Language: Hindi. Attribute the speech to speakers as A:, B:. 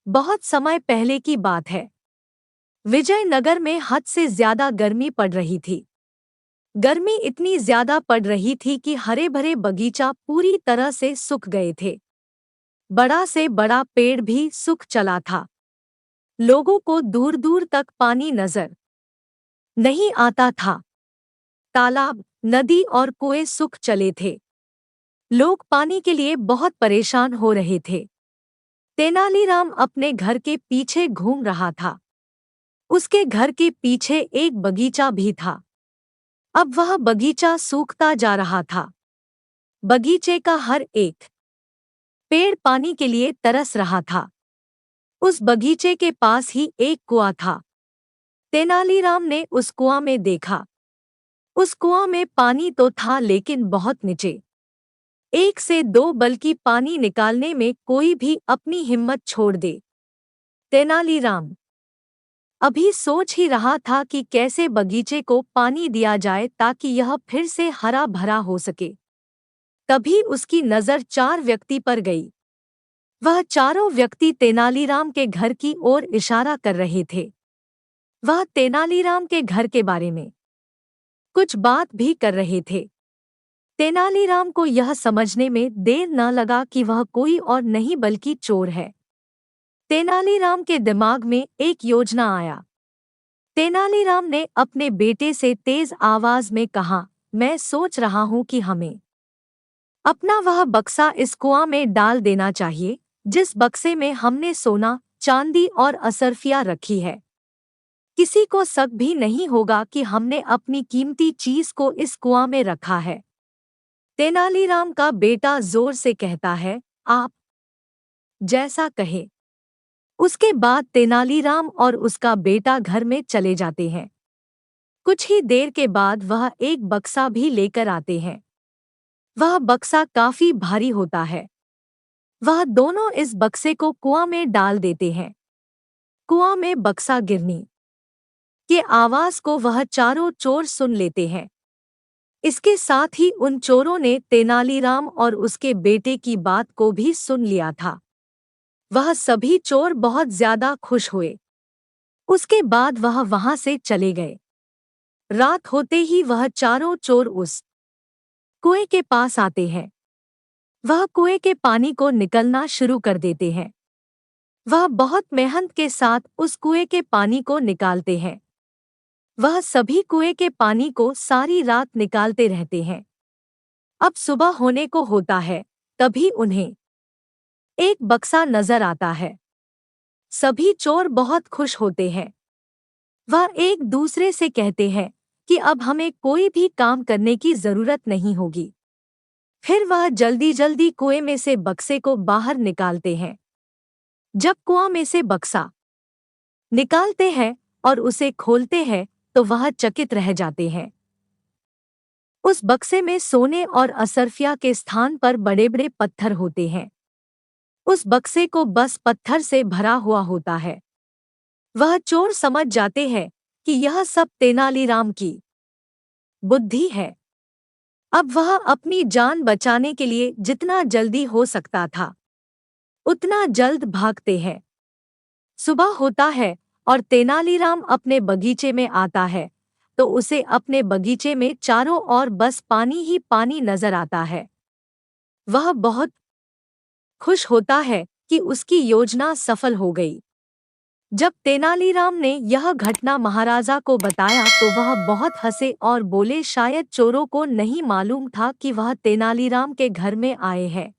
A: बहुत समय पहले की बात है। विजयनगर में हद से ज्यादा गर्मी पड़ रही थी। गर्मी इतनी ज्यादा पड़ रही थी कि हरे भरे बगीचा पूरी तरह से सूख गए थे। बड़ा से बड़ा पेड़ भी सूख चला था। लोगों को दूर दूर तक पानी नजर नहीं आता था। तालाब, नदी और कुएं सूख चले थे। लोग पानी के लिए बहुत परेशान हो रहे थे। तेनालीराम अपने घर के पीछे घूम रहा था। उसके घर के पीछे एक बगीचा भी था। अब वह बगीचा सूखता जा रहा था। बगीचे का हर एक पेड़ पानी के लिए तरस रहा था। उस बगीचे के पास ही एक कुआं था। तेनालीराम ने उस कुआं में देखा। उस कुआं में पानी तो था, लेकिन बहुत नीचे। एक से दो बल्कि पानी निकालने में कोई भी अपनी हिम्मत छोड़ दे। तेनालीराम अभी सोच ही रहा था कि कैसे बगीचे को पानी दिया जाए ताकि यह फिर से हरा भरा हो सके। तभी उसकी नजर चार व्यक्ति पर गई। वह चारों व्यक्ति तेनालीराम के घर की ओर इशारा कर रहे थे। वह तेनालीराम के घर के बारे में कुछ बात भी कर रहे थे। तेनालीराम को यह समझने में देर न लगा कि वह कोई और नहीं बल्कि चोर है। तेनालीराम के दिमाग में एक योजना आया। तेनालीराम ने अपने बेटे से तेज आवाज में कहा, मैं सोच रहा हूं कि हमें अपना वह बक्सा इस कुआं में डाल देना चाहिए, जिस बक्से में हमने सोना, चांदी और असरफिया रखी है। किसी को शक भी नहीं होगा कि हमने अपनी कीमती चीज को इस कुआं में रखा है। तेनालीराम का बेटा जोर से कहता है, आप जैसा कहे। उसके बाद तेनालीराम और उसका बेटा घर में चले जाते हैं। कुछ ही देर के बाद वह एक बक्सा भी लेकर आते हैं। वह बक्सा काफी भारी होता है। वह दोनों इस बक्से को कुआं में डाल देते हैं। कुआं में बक्सा गिरने के आवाज को वह चारों चोर सुन लेते हैं। इसके साथ ही उन चोरों ने तेनालीराम और उसके बेटे की बात को भी सुन लिया था। वह सभी चोर बहुत ज्यादा खुश हुए। उसके बाद वह वहां से चले गए। रात होते ही वह चारों चोर उस कुएं के पास आते हैं। वह कुएं के पानी को निकलना शुरू कर देते हैं। वह बहुत मेहनत के साथ उस कुएं के पानी को निकालते हैं। वह सभी कुएं के पानी को सारी रात निकालते रहते हैं। अब सुबह होने को होता है, तभी उन्हें एक बक्सा नजर आता है। सभी चोर बहुत खुश होते हैं। वह एक दूसरे से कहते हैं कि अब हमें कोई भी काम करने की जरूरत नहीं होगी। फिर वह जल्दी जल्दी कुएं में से बक्से को बाहर निकालते हैं। जब कुआं में से बक्सा निकालते हैं और उसे खोलते हैं तो वह चकित रह जाते हैं। उस बक्से में सोने और असरफिया के स्थान पर बड़े बड़े पत्थर होते हैं। उस बक्से को बस पत्थर से भरा हुआ होता है। वह चोर समझ जाते हैं कि यह सब तेनालीराम की बुद्धि है। अब वह अपनी जान बचाने के लिए जितना जल्दी हो सकता था उतना जल्द भागते हैं। सुबह होता है और तेनालीराम अपने बगीचे में आता है तो उसे अपने बगीचे में चारों ओर बस पानी ही पानी नजर आता है। वह बहुत खुश होता है कि उसकी योजना सफल हो गई। जब तेनालीराम ने यह घटना महाराजा को बताया तो वह बहुत हंसे और बोले, शायद चोरों को नहीं मालूम था कि वह तेनालीराम के घर में आए हैं।